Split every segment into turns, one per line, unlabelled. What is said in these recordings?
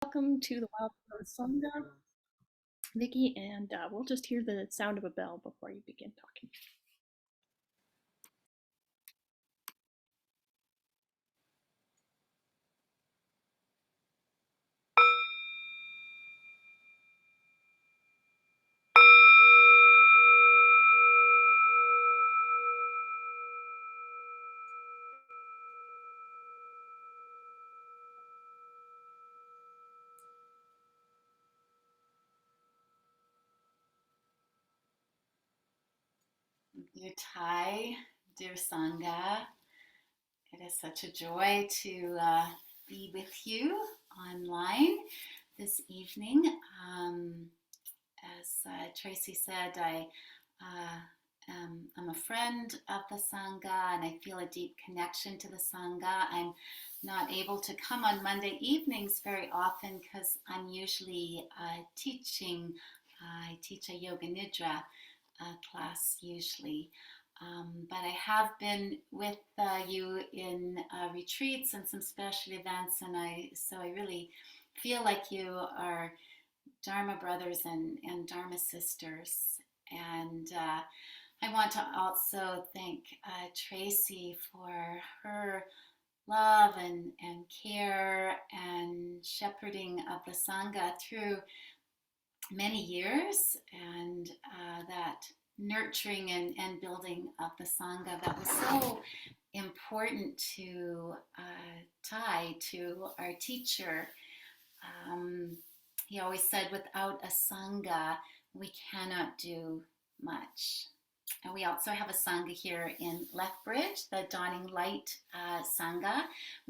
Welcome to the Wild Rose Sangha, Vickie, and we'll just hear the sound of a bell before you begin talking.
Dear Thay, dear Sangha, it is such a joy to be with you online this evening. As Tracy said, I'm a friend of the Sangha and I feel a deep connection to the Sangha. I'm not able to come on Monday evenings very often because I'm usually teaching. I teach a Yoga Nidra class usually. But I have been with you in retreats and some special events, and I really feel like you are Dharma brothers and Dharma sisters. And I want to also thank Tracy for her love and care and shepherding of the Sangha through many years, and that nurturing and building of the Sangha that was so important to Thay, to our teacher. Um, he always said, without a Sangha, we cannot do much. And we also have a Sangha here in Lethbridge, the Dawning Light Sangha.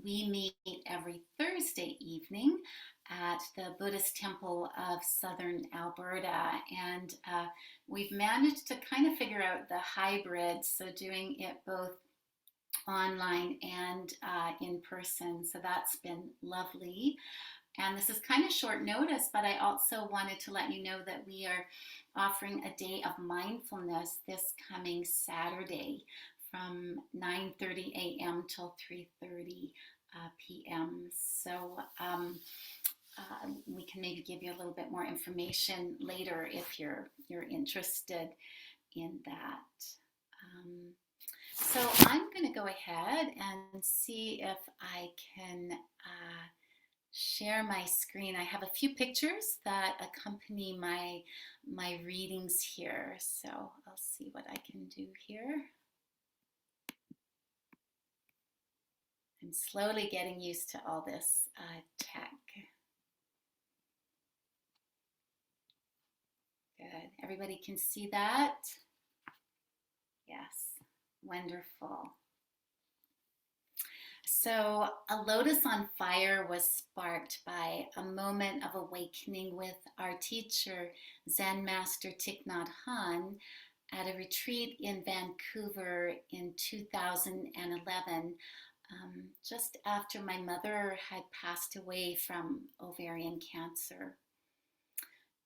We meet every Thursday evening at the Buddhist Temple of Southern Alberta. And we've managed to kind of figure out the hybrid, so doing it both online and in person. So that's been lovely. And this is kind of short notice, but I also wanted to let you know that we are offering a day of mindfulness this coming Saturday from 9:30 a.m. till 3:30 p.m. So we can maybe give you a little bit more information later if you're interested in that. So I'm going to go ahead and see if I can share my screen. I have a few pictures that accompany my readings here. So I'll see what I can do here. I'm slowly getting used to all this tech. Good. Everybody can see that? Yes. Wonderful. So, A Lotus on Fire was sparked by a moment of awakening with our teacher, Zen Master Thich Nhat Hanh, at a retreat in Vancouver in 2011, just after my mother had passed away from ovarian cancer.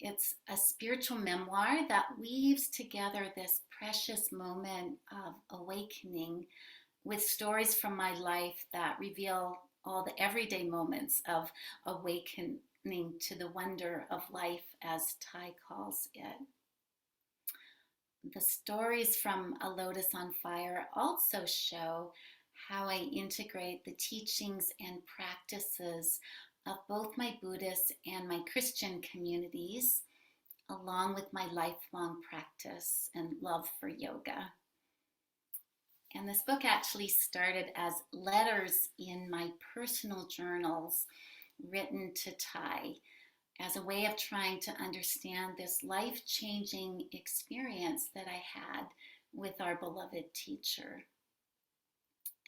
It's a spiritual memoir that weaves together this precious moment of awakening with stories from my life that reveal all the everyday moments of awakening to the wonder of life, as Thay calls it. The stories from A Lotus on Fire also show how I integrate the teachings and practices of both my Buddhist and my Christian communities, along with my lifelong practice and love for yoga. And this book actually started as letters in my personal journals written to Thay as a way of trying to understand this life-changing experience that I had with our beloved teacher.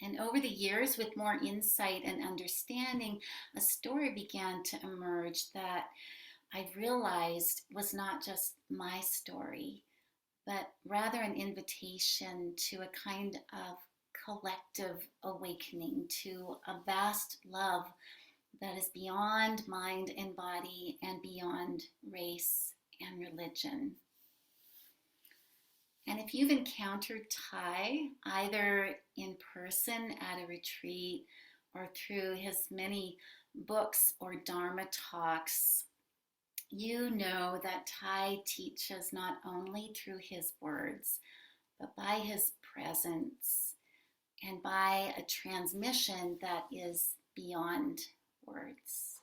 And over the years, with more insight and understanding, a story began to emerge that I realized was not just my story, but rather an invitation to a kind of collective awakening to a vast love that is beyond mind and body and beyond race and religion. And if you've encountered Thay, either in person at a retreat or through his many books or Dharma talks, you know that Thay teaches not only through his words, but by his presence and by a transmission that is beyond words.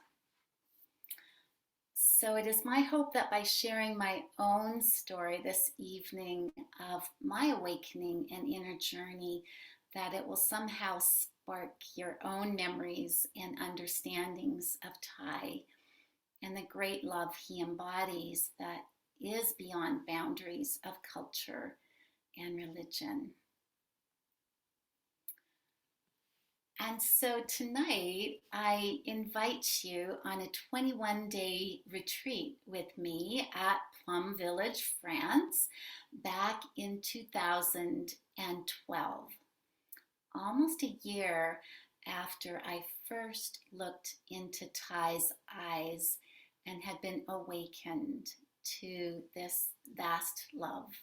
So it is my hope that by sharing my own story this evening of my awakening and inner journey, that it will somehow spark your own memories and understandings of Thay and the great love he embodies that is beyond boundaries of culture and religion. And so tonight, I invite you on a 21-day retreat with me at Plum Village, France, back in 2012, almost a year after I first looked into Thay's eyes and had been awakened to this vast love.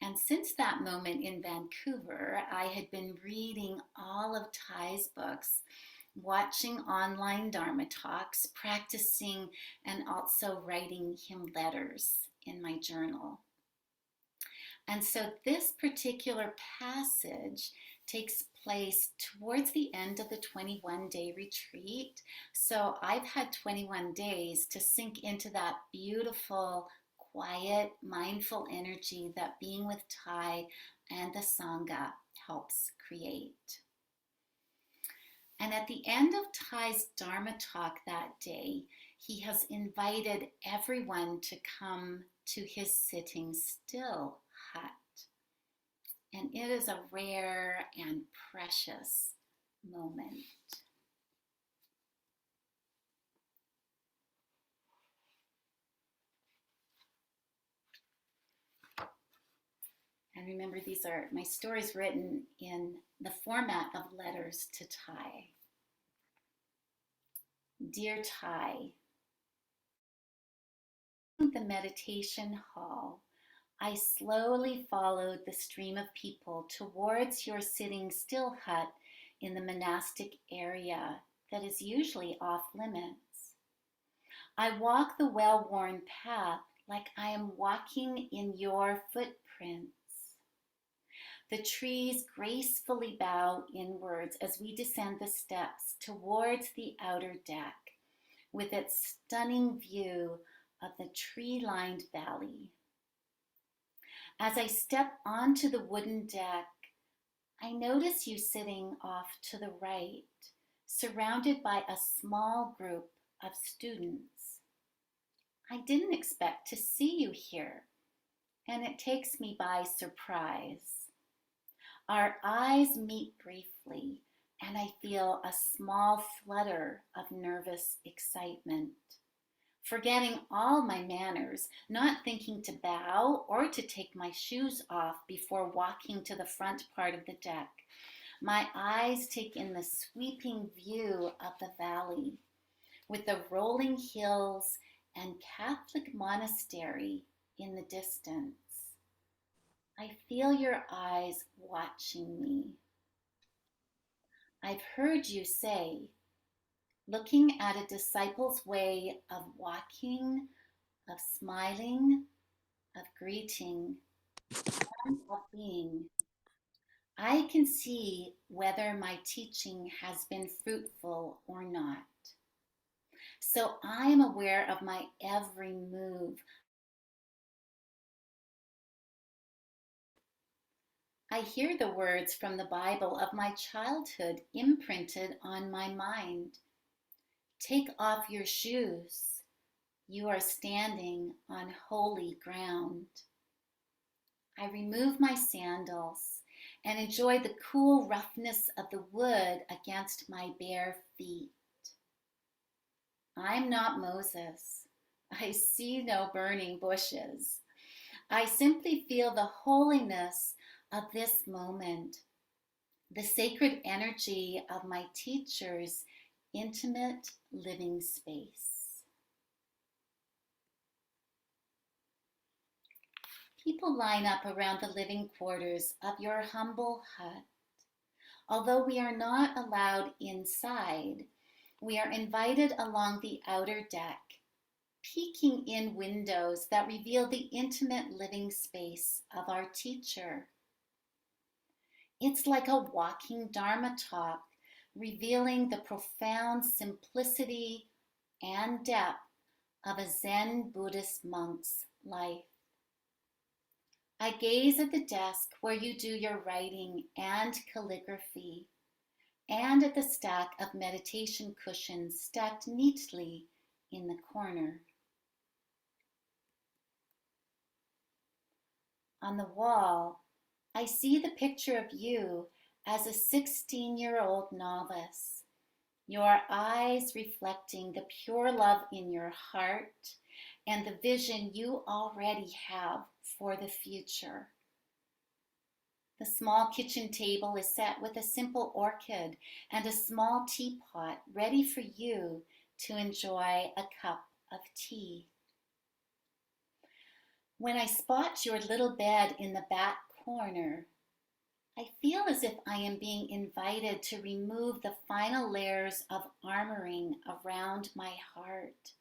And since that moment in Vancouver, I had been reading all of Thay's books, watching online Dharma talks, practicing, and also writing him letters in my journal. And so this particular passage takes place towards the end of the 21-day retreat. So I've had 21 days to sink into that beautiful, quiet, mindful energy that being with Thay and the Sangha helps create. And at the end of Thay's Dharma talk that day, he has invited everyone to come to his sitting still hut. And it is a rare and precious moment. And remember, these are my stories written in the format of letters to Thay. Dear Thay, in the meditation hall, I slowly followed the stream of people towards your sitting still hut in the monastic area that is usually off limits. I walk the well-worn path like I am walking in your footprints. The trees gracefully bow inwards as we descend the steps towards the outer deck with its stunning view of the tree-lined valley. As I step onto the wooden deck, I notice you sitting off to the right, surrounded by a small group of students. I didn't expect to see you here, and it takes me by surprise. Our eyes meet briefly, and I feel a small flutter of nervous excitement. Forgetting all my manners, not thinking to bow or to take my shoes off before walking to the front part of the deck, my eyes take in the sweeping view of the valley with the rolling hills and Catholic monastery in the distance. I feel your eyes watching me. I've heard you say, looking at a disciple's way of walking, of smiling, of greeting, and of being, I can see whether my teaching has been fruitful or not. So I am aware of my every move. I hear the words from the Bible of my childhood imprinted on my mind. Take off your shoes. You are standing on holy ground. I remove my sandals and enjoy the cool roughness of the wood against my bare feet. I'm not Moses. I see no burning bushes. I simply feel the holiness of this moment, the sacred energy of my teacher's intimate living space. People line up around the living quarters of your humble hut. Although we are not allowed inside, We are invited along the outer deck, peeking in windows that reveal the intimate living space of our teacher. It's like a walking Dharma talk, revealing the profound simplicity and depth of a Zen Buddhist monk's life. I gaze at the desk where you do your writing and calligraphy, and at the stack of meditation cushions stacked neatly in the corner. On the wall, I see the picture of you as a 16-year-old novice, your eyes reflecting the pure love in your heart and the vision you already have for the future. The small kitchen table is set with a simple orchid and a small teapot ready for you to enjoy a cup of tea. When I spot your little bed in the back corner, I feel as if I am being invited to remove the final layers of armoring around my heart.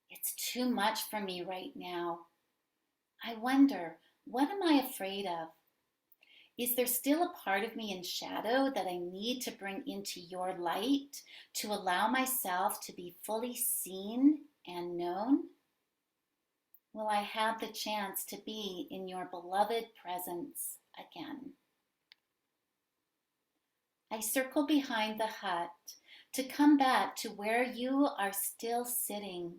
It's too much for me right now. I wonder, what am I afraid of? Is there still a part of me in shadow that I need to bring into your light to allow myself to be fully seen and known? Will I have the chance to be in your beloved presence again? I circle behind the hut to come back to where you are still sitting.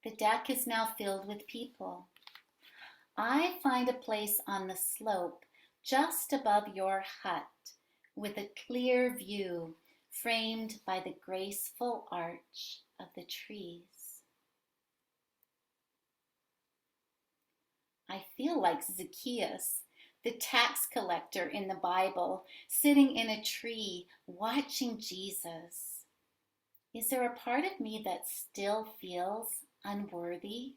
The deck is now filled with people. I find a place on the slope just above your hut with a clear view framed by the graceful arch of the trees. I feel like Zacchaeus, the tax collector in the Bible, sitting in a tree watching Jesus. Is there a part of me that still feels unworthy?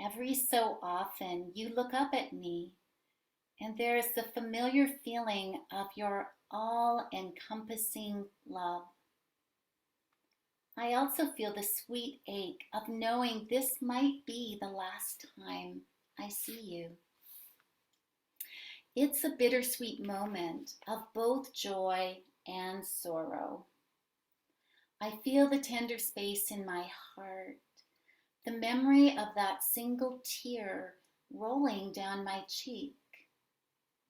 Every so often you look up at me, and there is the familiar feeling of your all-encompassing love. I also feel the sweet ache of knowing this might be the last time I see you. It's a bittersweet moment of both joy and sorrow. I feel the tender space in my heart, the memory of that single tear rolling down my cheek.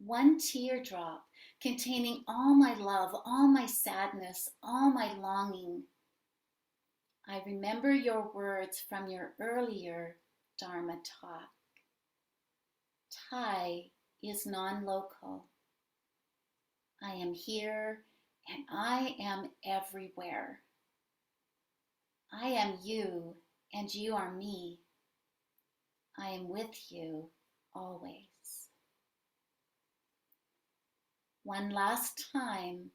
One teardrop containing all my love, all my sadness, all my longing. I remember your words from your earlier Dharma talk. Thay is non-local. I am here and I am everywhere. I am you and you are me. I am with you always. One last time,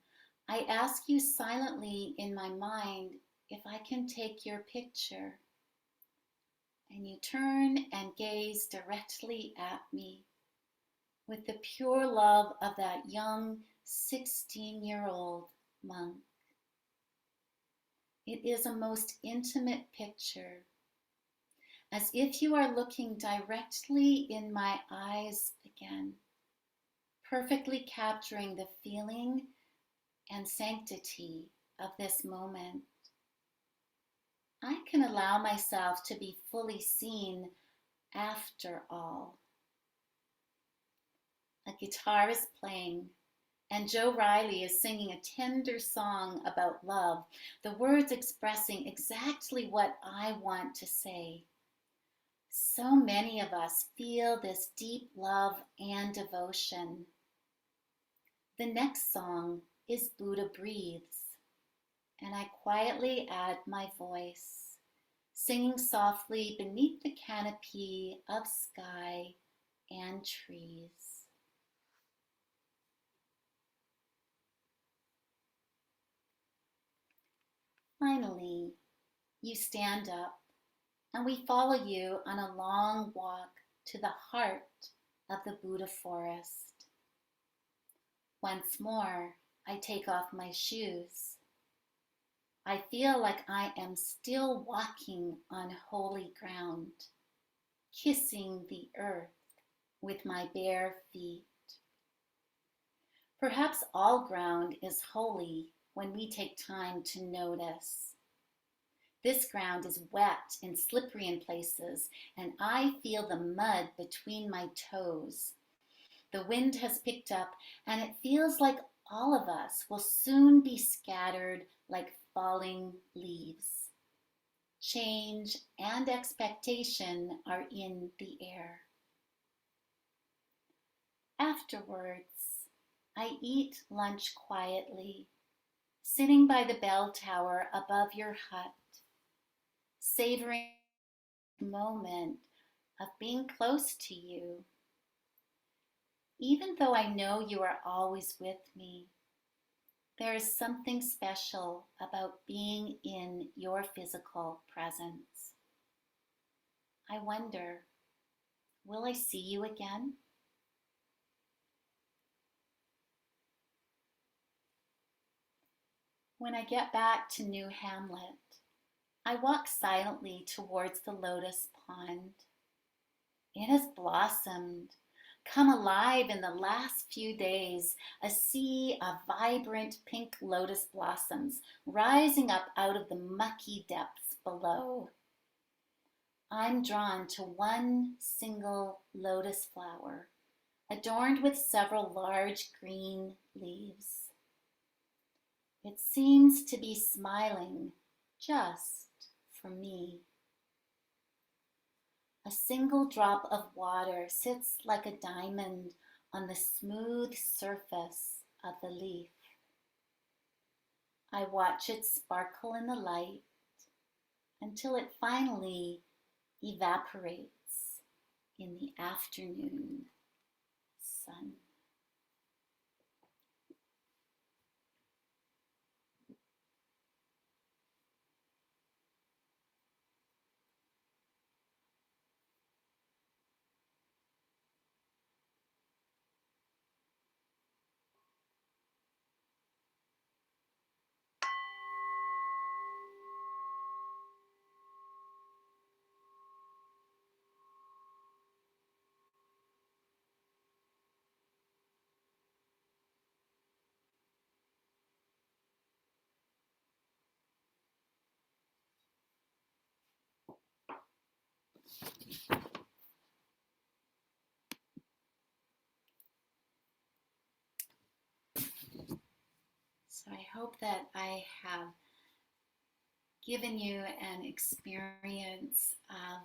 I ask you silently in my mind if I can take your picture. And you turn and gaze directly at me with the pure love of that young 16-year-old monk. It is a most intimate picture, as if you are looking directly in my eyes again, perfectly capturing the feeling and sanctity of this moment. I can allow myself to be fully seen after all. A guitar is playing, and Joe Riley is singing a tender song about love, the words expressing exactly what I want to say. So many of us feel this deep love and devotion. The next song is Buddha Breathes, and I quietly add my voice, singing softly beneath the canopy of sky and trees. Finally, you stand up, and we follow you on a long walk to the heart of the Buddha forest. Once more, I take off my shoes. I feel like I am still walking on holy ground, kissing the earth with my bare feet. Perhaps all ground is holy when we take time to notice. This ground is wet and slippery in places, and I feel the mud between my toes. The wind has picked up, and it feels like all of us will soon be scattered like falling leaves. Change and expectation are in the air. Afterwards, I eat lunch quietly, sitting by the bell tower above your hut, savoring the moment of being close to you. Even though I know you are always with me, there is something special about being in your physical presence. I wonder, will I see you again? When I get back to New Hamlet, I walk silently towards the lotus pond. It has blossomed, come alive in the last few days, a sea of vibrant pink lotus blossoms rising up out of the mucky depths below. I'm drawn to one single lotus flower, adorned with several large green leaves. It seems to be smiling just for me. A single drop of water sits like a diamond on the smooth surface of the leaf. I watch it sparkle in the light until it finally evaporates in the afternoon sun. So I hope that I have given you an experience of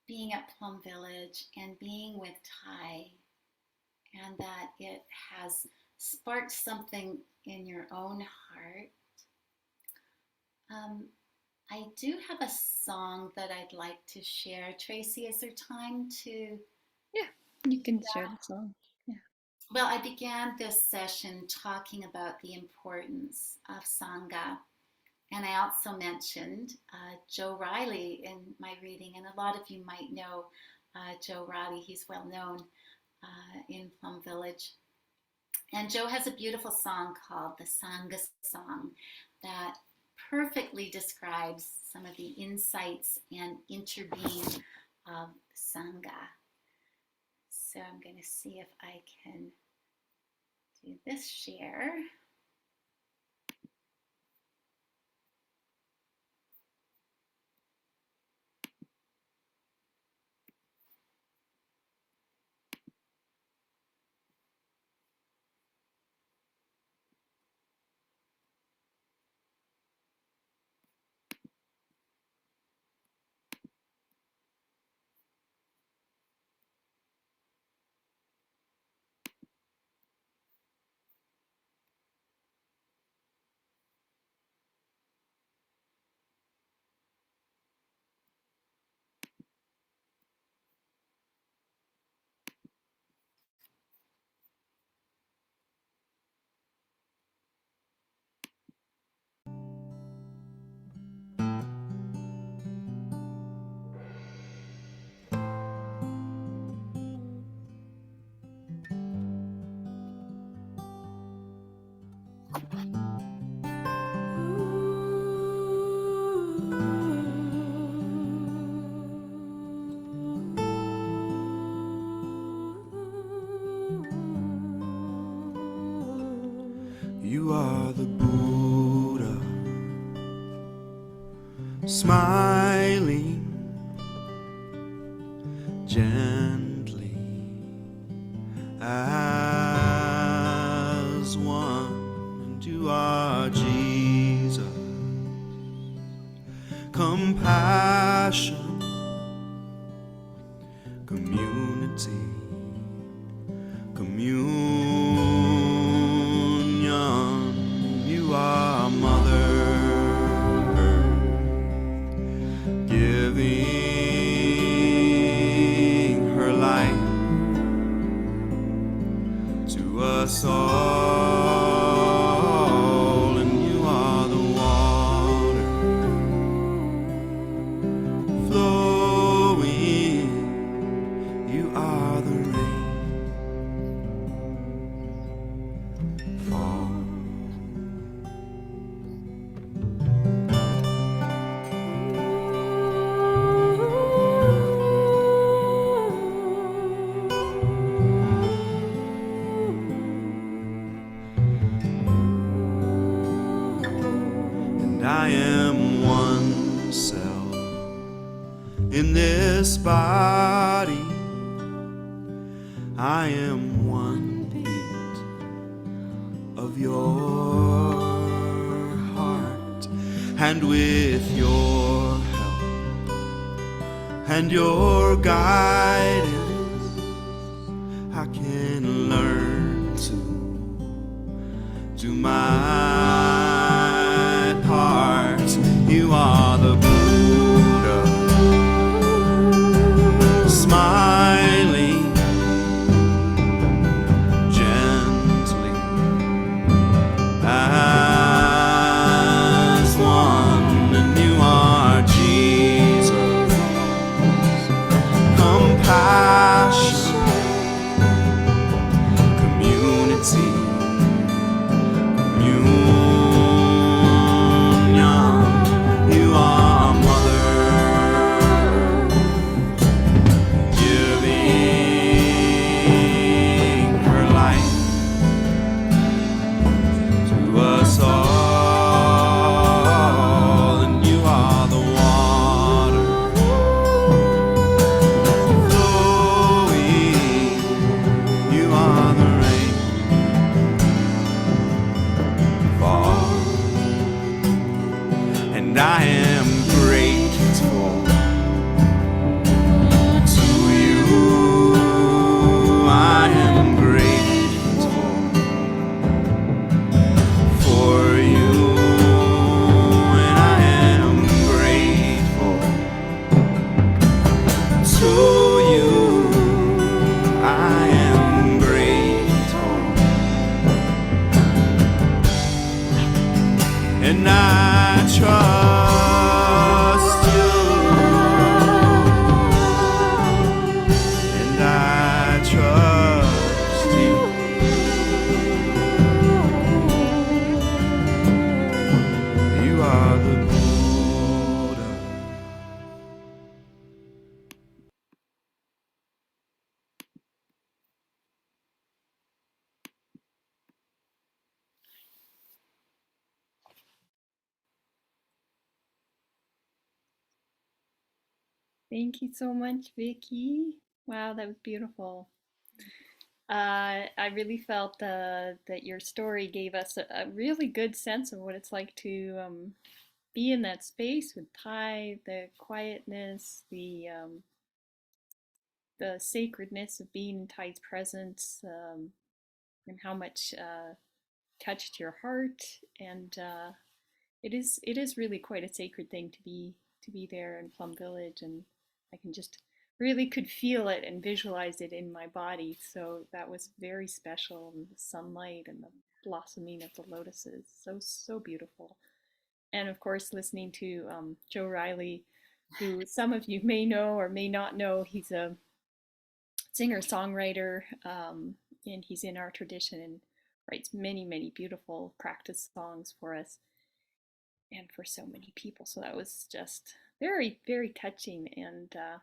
being at Plum Village and being with Thay, and that it has sparked something in your own heart. Um, I do have a song that I'd like to share. Tracy, is there time to?
Yeah, you can share the song. Yeah.
Well, I began this session talking about the importance of Sangha. And I also mentioned Joe Riley in my reading, and a lot of you might know Joe Riley. He's well known in Plum Village. And Joe has a beautiful song called the Sangha Song that perfectly describes some of the insights and interbeing of Sangha. So I'm going to see if I can do this share.
smiling gently as one, and you are Jesus. Compassion, community, communion. You are Mother Earth, giving her life to us all, and you are the water flowing, you are the rain fall. And I am one cell in this body, I am one beat of your heart, and with your help and your guidance I can learn to do my part. You are the Buddha, smiling gently as one, and you are Jesus. Compassion, community, communion. You are Mother, giving her life to us all, and you are the water flowing, you are the rain fall. And I am grateful to you. I am grateful for you, and I am grateful to you. I am grateful, and I trust you, and I trust you. You are the Buddha.
Thank you so much, Vickie. Wow, that was beautiful. I really felt that your story gave us a really good sense of what it's like to be in that space with Thay, the quietness, the sacredness of being in Thay's presence, and how much touched your heart. And it is really quite a sacred thing to be there in Plum Village, and I can just really could feel it and visualize it in my body. So that was very special, and the sunlight and the blossoming of the lotuses, so beautiful. And of course, listening to Joe Riley, who some of you may know or may not know. He's a singer songwriter, and he's in our tradition and writes many beautiful practice songs for us and for so many people. So that was just very touching, and yeah,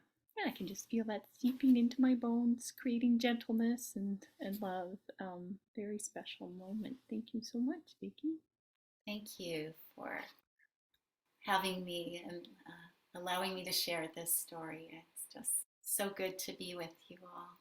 I can just feel that seeping into my bones, creating gentleness and love. Very special moment. Thank you so much, Vickie.
Thank you for having me and allowing me to share this story. It's just so good to be with you all.